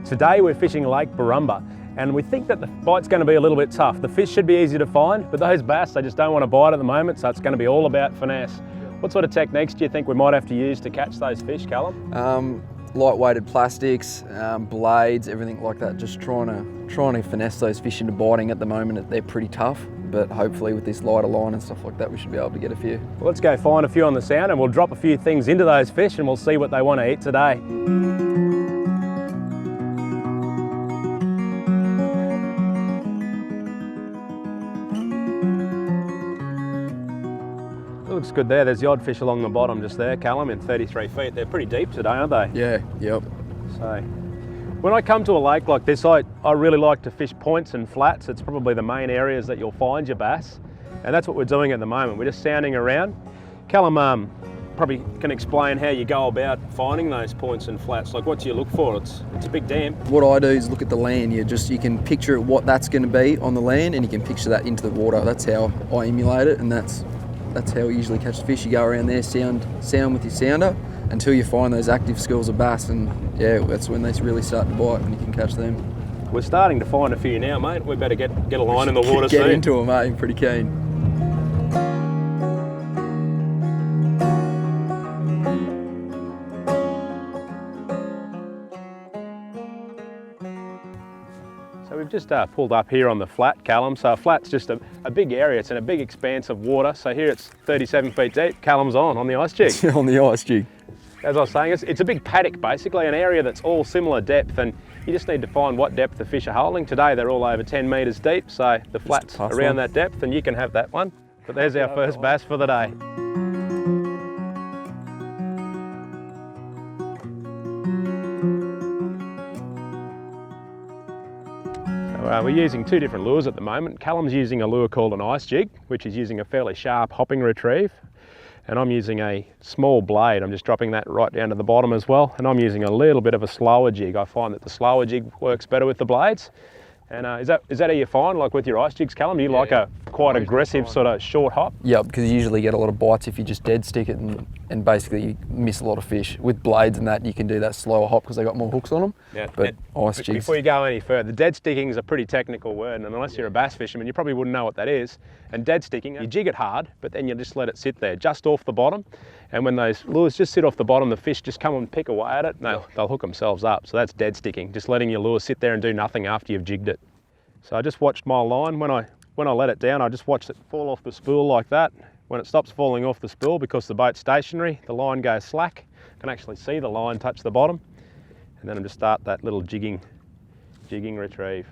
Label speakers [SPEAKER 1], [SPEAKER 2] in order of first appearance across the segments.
[SPEAKER 1] Today we're fishing Lake Barrumbah, and we think that the bite's going to be a little bit tough. The fish should be easy to find, but those bass, they just don't want to bite at the moment, so it's going to be all about finesse. What sort of techniques do you think we might have to use to catch those fish, Callum?
[SPEAKER 2] Light-weighted plastics, blades, everything like that. Just trying to finesse those fish into biting. At the moment, they're pretty tough, but hopefully with this lighter line and stuff like that, we should be able to get a few.
[SPEAKER 1] Well, let's go find a few on the sound, and we'll drop a few things into those fish, and we'll see what they want to eat today. Looks good there. There's the odd fish along the bottom just there, Callum, in 33 feet. They're pretty deep today, aren't they?
[SPEAKER 2] Yeah, yep.
[SPEAKER 1] So, when I come to a lake like this, I really like to fish points and flats. It's probably the main areas that you'll find your bass. And that's what we're doing at the moment. We're just sounding around. Callum probably can explain how you go about finding those points and flats. Like, what do you look for? It's a big dam.
[SPEAKER 2] What I do is look at the land. You can picture what that's going to be on the land, and you can picture that into the water. That's how I emulate it, and that's how we usually catch the fish. You go around there, sound with your sounder until you find those active schools of bass, and yeah, that's when they really start to bite and you can catch them.
[SPEAKER 1] We're starting to find a few now, mate. We better get a line in the water soon.
[SPEAKER 2] Get into them, mate. Pretty keen.
[SPEAKER 1] So we've just pulled up here on the flat, Callum. So a flat's just a big area. It's in a big expanse of water. So here it's 37 feet deep. Callum's on the ice jig.
[SPEAKER 2] On the ice jig.
[SPEAKER 1] As I was saying, it's a big paddock, basically, an area that's all similar depth, and you just need to find what depth the fish are holding. Today they're all over 10 metres deep, so the flat's around that depth, and you can have that one. But there's our first bass for the day. We're using two different lures at the moment. Callum's using a lure called an ice jig, which is using a fairly sharp hopping retrieve. And I'm using a small blade. I'm just dropping that right down to the bottom as well. And I'm using a little bit of a slower jig. I find that the slower jig works better with the blades. And is that how you find, like with your ice jigs, Callum? Do you like a quite aggressive sort of short hop?
[SPEAKER 2] Yeah, because you usually get a lot of bites if you just dead stick it and basically you miss a lot of fish. With blades and that, you can do that slower hop because they got more hooks on them.
[SPEAKER 1] Yeah.
[SPEAKER 2] But ice jigs.
[SPEAKER 1] Before you go any further, dead sticking is a pretty technical word, and unless you're a bass fisherman, you probably wouldn't know what that is. And dead sticking, you jig it hard, but then you just let it sit there, just off the bottom. And when those lures just sit off the bottom, the fish just come and pick away at it, and they'll hook themselves up. So that's dead sticking, just letting your lure sit there and do nothing after you've jigged it. So I just watched my line. When I let it down, I just watched it fall off the spool like that. When it stops falling off the spool, because the boat's stationary, the line goes slack. I can actually see the line touch the bottom. And then I just start that little jigging retrieve.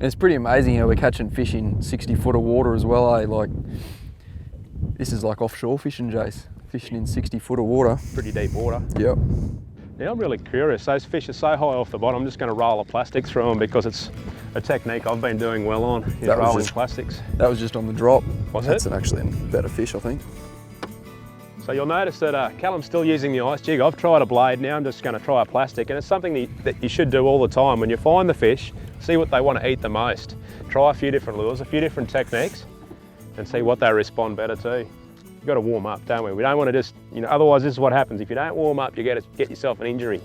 [SPEAKER 2] It's pretty amazing how we're catching fish in 60 foot of water as well, eh? Like, this is like offshore fishing, Jace. Fishing in 60 foot of water.
[SPEAKER 1] Pretty deep water.
[SPEAKER 2] Yep.
[SPEAKER 1] Now I'm really curious, those fish are so high off the bottom, I'm just going to roll a plastic through them because it's a technique I've been doing well on, is rolling plastics.
[SPEAKER 2] That was just on the drop.
[SPEAKER 1] That's
[SPEAKER 2] actually a better fish, I think.
[SPEAKER 1] So you'll notice that Callum's still using the ice jig. I've tried a blade, now I'm just going to try a plastic, and it's something that you should do all the time. When you find the fish, see what they want to eat the most. Try a few different lures, a few different techniques, and see what they respond better to. You've got to warm up, don't we? We don't want to just, otherwise this is what happens. If you don't warm up, you get yourself an injury.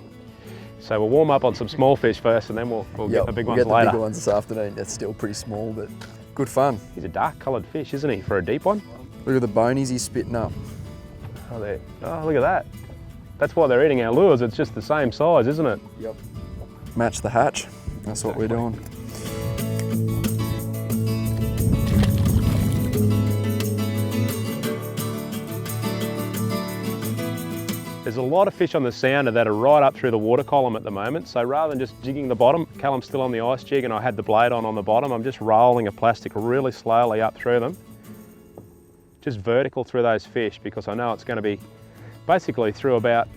[SPEAKER 1] So we'll warm up on some small fish first, and then we'll get the big ones later.
[SPEAKER 2] We'll get the big ones this afternoon. That's still pretty small, but good fun.
[SPEAKER 1] He's a dark coloured fish, isn't he, for a deep one?
[SPEAKER 2] Look at the bonies he's spitting up.
[SPEAKER 1] Oh, there. Oh, look at that. That's why they're eating our lures. It's just the same size, isn't it?
[SPEAKER 2] Yep. Match the hatch. That's what we're doing.
[SPEAKER 1] There's a lot of fish on the sounder that are right up through the water column at the moment. So rather than just jigging the bottom, Callum's still on the ice jig and I had the blade on the bottom. I'm just rolling a plastic really slowly up through them. Just vertical through those fish, because I know it's going to be basically through about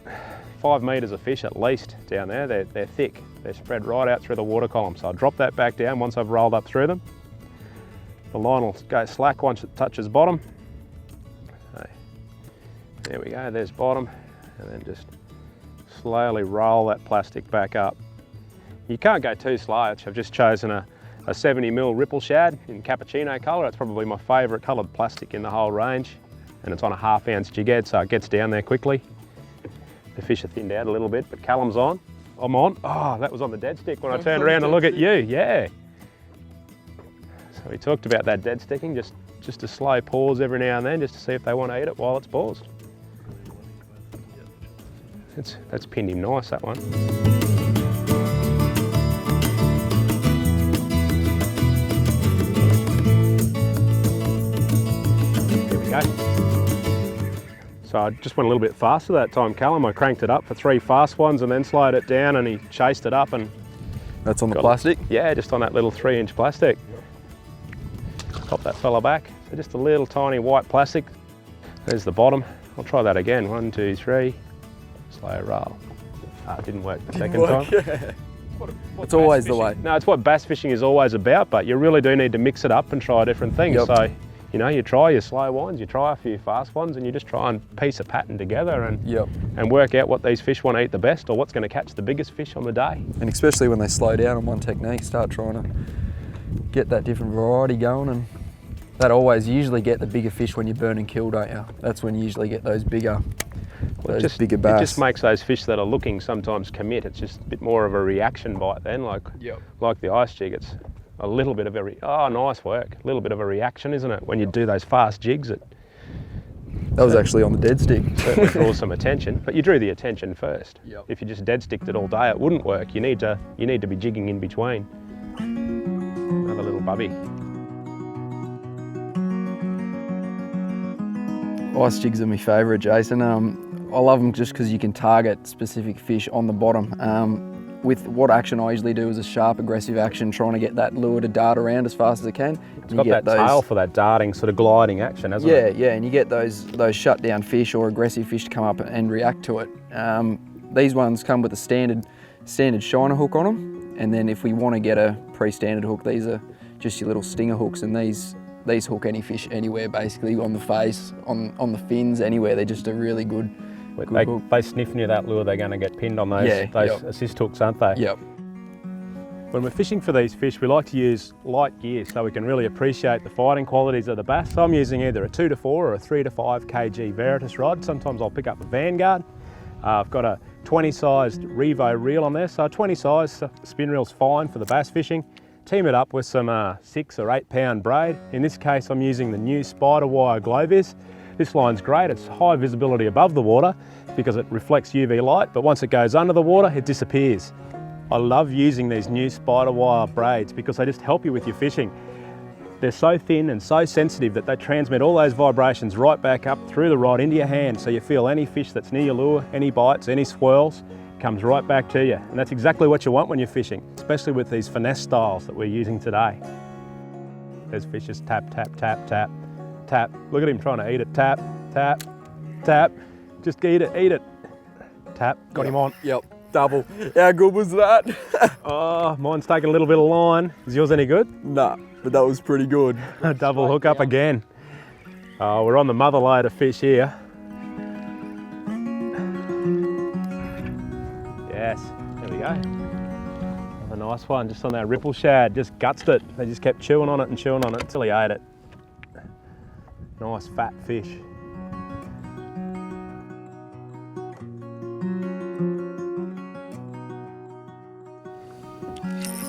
[SPEAKER 1] 5 metres of fish at least down there. They're thick. They're spread right out through the water column. So I'll drop that back down once I've rolled up through them. The line will go slack once it touches bottom. So, there we go, there's bottom. And then just slowly roll that plastic back up. You can't go too slow. I've just chosen a 70mm ripple shad in cappuccino colour. It's probably my favourite coloured plastic in the whole range. And it's on a 1/2 ounce jig head, so it gets down there quickly. The fish are thinned out a little bit, but Callum's on. I'm on. Oh, that was on the dead stick when I turned around to look at you, yeah. So we talked about that dead sticking, just a slow pause every now and then just to see if they want to eat it while it's paused. That's pinned him nice, that one. Here we go. So I just went a little bit faster that time, Callum. I cranked it up for 3 fast ones and then slowed it down, and he chased it up and...
[SPEAKER 2] That's on the plastic?
[SPEAKER 1] Yeah, just on that little 3-inch plastic. Pop that fella back. So just a little tiny white plastic. There's the bottom. I'll try that again. 1, 2, 3. Slow roll. Ah, it didn't work the second time.
[SPEAKER 2] Yeah. It's always the way.
[SPEAKER 1] No, it's what bass fishing is always about, but you really do need to mix it up and try different things.
[SPEAKER 2] Yep.
[SPEAKER 1] So, you know, you try your slow ones, you try a few fast ones, and you just try and piece a pattern together and work out what these fish want to eat the best, or what's going to catch the biggest fish on the day.
[SPEAKER 2] And especially when they slow down on one technique, start trying to get that different variety going, and that always usually get the bigger fish when you burn and kill, don't you? That's when you usually get those bigger, bigger bass.
[SPEAKER 1] It just makes those fish that are looking sometimes commit. It's just a bit more of a reaction bite then, like the ice jig. It's a little bit of a, nice work. A little bit of a reaction, isn't it? When you do those fast jigs, that
[SPEAKER 2] was actually on the dead stick.
[SPEAKER 1] Certainly draws some attention, but you drew the attention first. If you just dead sticked it all day, it wouldn't work. You need to be jigging in between. Another little bubby.
[SPEAKER 2] Ice jigs are my favourite, Jason. I love them just because you can target specific fish on the bottom. With what action I usually do is a sharp, aggressive action, trying to get that lure to dart around as fast as it can.
[SPEAKER 1] It's got that tail for that darting, sort of gliding action, hasn't it?
[SPEAKER 2] Yeah, and you get those shut down fish or aggressive fish to come up and react to it. These ones come with a standard shiner hook on them, and then if we want to get a pre-standard hook, these are just your little stinger hooks, and these hook any fish anywhere, basically, on the face, on the fins, anywhere. They're just a really good hook.
[SPEAKER 1] They sniff near that lure, they're going to get pinned on those assist hooks, aren't they?
[SPEAKER 2] Yep.
[SPEAKER 1] When we're fishing for these fish, we like to use light gear so we can really appreciate the fighting qualities of the bass. So I'm using either a 2 to 4 or a 3 to 5 kg Veritas rod. Sometimes I'll pick up a Vanguard. I've got a 20 sized Revo reel on there, so a 20 size spin reel's fine for the bass fishing. Team it up with some 6 or 8 pound braid. In this case, I'm using the new Spider Wire Glovis. This line's great, it's high visibility above the water because it reflects UV light, but once it goes under the water, it disappears. I love using these new Spider Wire braids because they just help you with your fishing. They're so thin and so sensitive that they transmit all those vibrations right back up through the rod into your hand, so you feel any fish that's near your lure, any bites, any swirls, comes right back to you. And that's exactly what you want when you're fishing, especially with these finesse styles that we're using today. There's fish just tap, tap, tap, tap, tap. Look at him trying to eat it. Tap, tap, tap. Just eat it, Tap, got him on.
[SPEAKER 2] Yep, double. How good was that?
[SPEAKER 1] Oh, mine's taking a little bit of line. Is yours any good?
[SPEAKER 2] Nah, but that was pretty good.
[SPEAKER 1] Double hook up again. We're on the mother load of fish here. Yes, there we go. Another nice one, just on that ripple shad, just gutsed it. They just kept chewing on it until he ate it. Nice fat fish.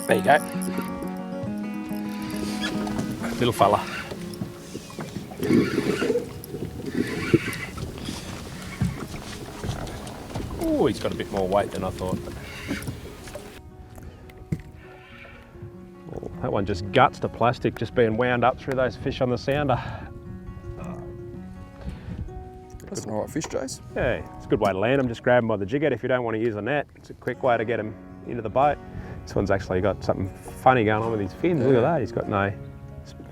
[SPEAKER 1] There you go. Little fella. Oh, he's got a bit more weight than I thought. Oh, that one just guts the plastic, just being wound up through those fish on the sounder.
[SPEAKER 2] That's an alright fish, Jace.
[SPEAKER 1] Yeah, it's a good way to land them. Just grab them by the jig head if you don't want to use a net. It's a quick way to get them into the boat. This one's actually got something funny going on with his fins. Yeah. Look at that, he's got no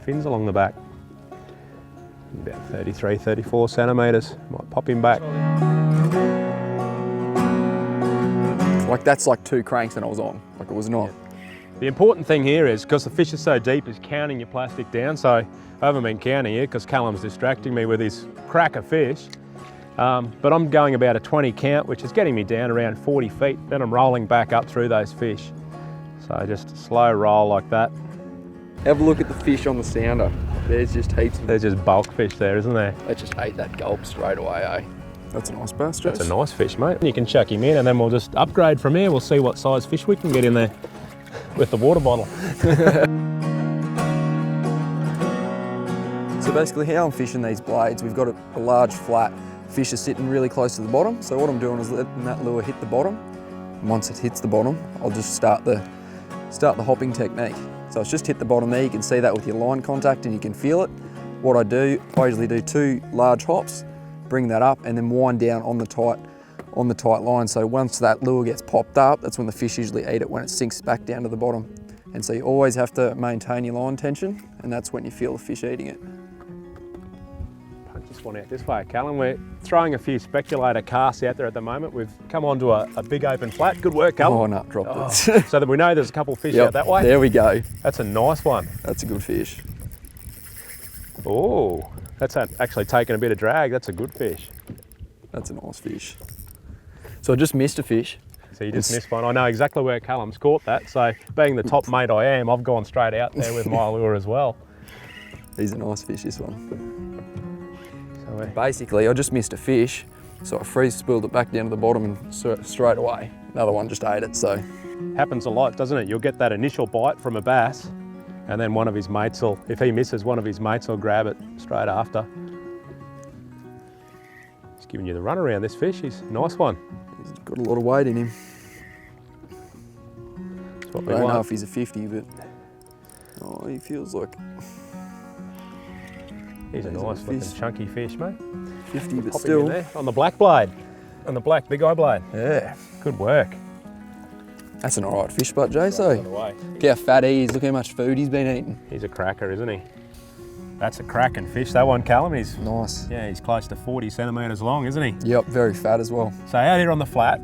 [SPEAKER 1] fins along the back. About 33, 34 centimetres. Might pop him back.
[SPEAKER 2] Like that's like 2 cranks and I was on. Like it was not.
[SPEAKER 1] Yeah. The important thing here is, because the fish is so deep, is counting your plastic down. So I haven't been counting here because Callum's distracting me with his cracker fish. But I'm going about a 20 count, which is getting me down around 40 feet. Then I'm rolling back up through those fish. So just a slow roll like that.
[SPEAKER 2] Have a look at the fish on the sounder. There's just heaps of them.
[SPEAKER 1] There's just bulk fish there, isn't there?
[SPEAKER 2] They just ate that gulp straight away, eh? That's a nice bass, Jace.
[SPEAKER 1] That's a nice fish, mate. You can chuck him in and then we'll just upgrade from here. We'll see what size fish we can get in there with the water bottle.
[SPEAKER 2] So basically how I'm fishing these blades, we've got a large flat, fish are sitting really close to the bottom. So what I'm doing is letting that lure hit the bottom. And once it hits the bottom, I'll just start the hopping technique. So it's just hit the bottom there, you can see that with your line contact and you can feel it. What I do, I usually do 2 large hops, bring that up and then wind down on the tight line. So once that lure gets popped up, that's when the fish usually eat it, when it sinks back down to the bottom. And so you always have to maintain your line tension, and that's when you feel the fish eating it.
[SPEAKER 1] Punch this one out this way, Callum. We're throwing a few speculator casts out there at the moment. We've come onto a big open flat. Good work, Callum.
[SPEAKER 2] Oh no, dropped it.
[SPEAKER 1] So that we know there's a couple of fish out that way.
[SPEAKER 2] There we go.
[SPEAKER 1] That's a nice one.
[SPEAKER 2] That's a good fish.
[SPEAKER 1] Oh, that's actually taken a bit of drag. That's a good fish.
[SPEAKER 2] That's a nice fish. So I just missed a fish.
[SPEAKER 1] So you just missed one. I know exactly where Callum's caught that. So being the top mate I am, I've gone straight out there with my lure as well.
[SPEAKER 2] He's a nice fish, this one.
[SPEAKER 1] So
[SPEAKER 2] basically, I just missed a fish, so I free spilled it back down to the bottom and straight away, another one just ate it, so.
[SPEAKER 1] Happens a lot, doesn't it? You'll get that initial bite from a bass, and then one of his mates will, if he misses, one of his mates will grab it straight after. He's giving you the run around, this fish. He's a nice one.
[SPEAKER 2] He's got a lot of weight in him.
[SPEAKER 1] That's what
[SPEAKER 2] I
[SPEAKER 1] we
[SPEAKER 2] don't
[SPEAKER 1] want.
[SPEAKER 2] know if he's a 50, but oh, he feels like.
[SPEAKER 1] He's a nice looking chunky fish, mate.
[SPEAKER 2] 50, but
[SPEAKER 1] Pop him
[SPEAKER 2] still.
[SPEAKER 1] in there on the black blade, on the black big eye blade.
[SPEAKER 2] Yeah.
[SPEAKER 1] Good work.
[SPEAKER 2] That's an alright fish, but Jace,
[SPEAKER 1] Away.
[SPEAKER 2] look how fat he is, look how much food he's been eating.
[SPEAKER 1] He's a cracker, isn't he? That's a cracking fish. That one, Callum, he's
[SPEAKER 2] Nice.
[SPEAKER 1] yeah, he's close to 40 centimetres long, isn't he?
[SPEAKER 2] Yep, very fat as well.
[SPEAKER 1] So out here on the flat,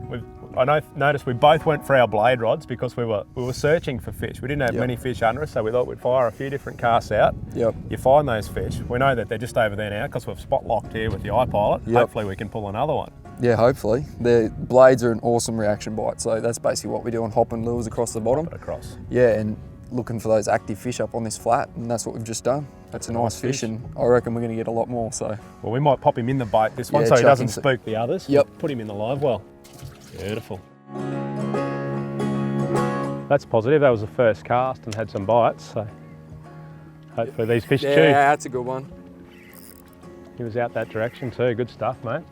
[SPEAKER 1] I noticed we both went for our blade rods because we were searching for fish. We didn't have many fish under us, so we thought we'd fire a few different casts out.
[SPEAKER 2] Yep.
[SPEAKER 1] You find those fish. We know that they're just over there now because we've spot locked here with the iPilot.
[SPEAKER 2] Yep.
[SPEAKER 1] Hopefully we can pull another one.
[SPEAKER 2] Yeah, hopefully. The blades are an awesome reaction bite, so that's basically what we do on hopping lures across the bottom.
[SPEAKER 1] Put it across.
[SPEAKER 2] Yeah, and looking for those active fish up on this flat, and that's what we've just done. That's a nice fish, and I reckon we're going to get a lot more. So.
[SPEAKER 1] Well, we might pop him in the boat this one
[SPEAKER 2] Yeah,
[SPEAKER 1] so he
[SPEAKER 2] chuck
[SPEAKER 1] doesn't
[SPEAKER 2] him.
[SPEAKER 1] spook the others.
[SPEAKER 2] Yep.
[SPEAKER 1] Put him in the live well. Beautiful. That's positive. That was the first cast and had some bites. So hopefully these fish chew.
[SPEAKER 2] Yeah, that's a good one.
[SPEAKER 1] He was out that direction too. Good stuff, mate.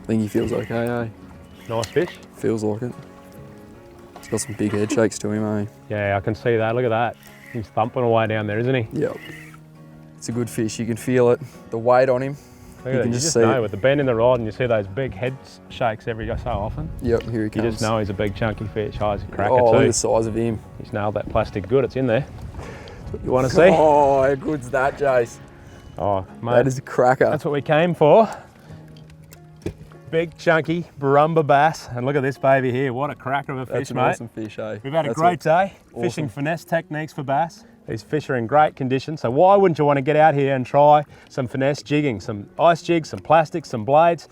[SPEAKER 2] I think he feels okay, eh?
[SPEAKER 1] Nice fish.
[SPEAKER 2] Feels like it. He's got some big head shakes to him, eh?
[SPEAKER 1] Yeah, I can see that. Look at that. He's thumping away down there, isn't he?
[SPEAKER 2] Yep. It's a good fish. You can feel it. The weight on him.
[SPEAKER 1] Look at that. You just know with the bend in the rod and you see those big head shakes every so often.
[SPEAKER 2] Yep, here he comes.
[SPEAKER 1] You just know he's a big chunky fish. Oh, he's a cracker
[SPEAKER 2] Look
[SPEAKER 1] too.
[SPEAKER 2] at the size of him.
[SPEAKER 1] He's nailed that plastic good. It's in there. That's what you want to see.
[SPEAKER 2] Oh, how good's that, Jace?
[SPEAKER 1] Oh, mate.
[SPEAKER 2] That is a cracker.
[SPEAKER 1] That's what we came for. Big, chunky Barrumbah bass. And look at this baby here. What a cracker of a fish,
[SPEAKER 2] That's an
[SPEAKER 1] mate.
[SPEAKER 2] awesome fish, eh?
[SPEAKER 1] We've had a great day fishing finesse techniques for bass. These fish are in great condition, so why wouldn't you want to get out here and try some finesse jigging, some ice jigs, some plastics, some blades.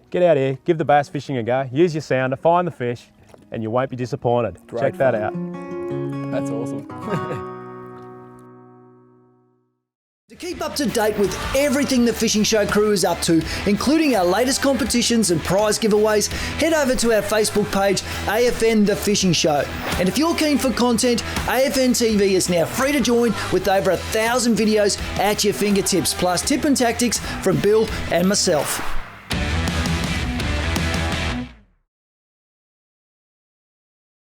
[SPEAKER 1] Get out here, give the bass fishing a go, use your sounder, find the fish, and you won't be disappointed. Check that out.
[SPEAKER 2] That's awesome.
[SPEAKER 3] To keep up to date with everything the Fishing Show crew is up to, including our latest competitions and prize giveaways, head over to our Facebook page, AFN The Fishing Show. And if you're keen for content, AFN TV is now free to join with over 1,000 videos at your fingertips, plus tip and tactics from Bill and myself.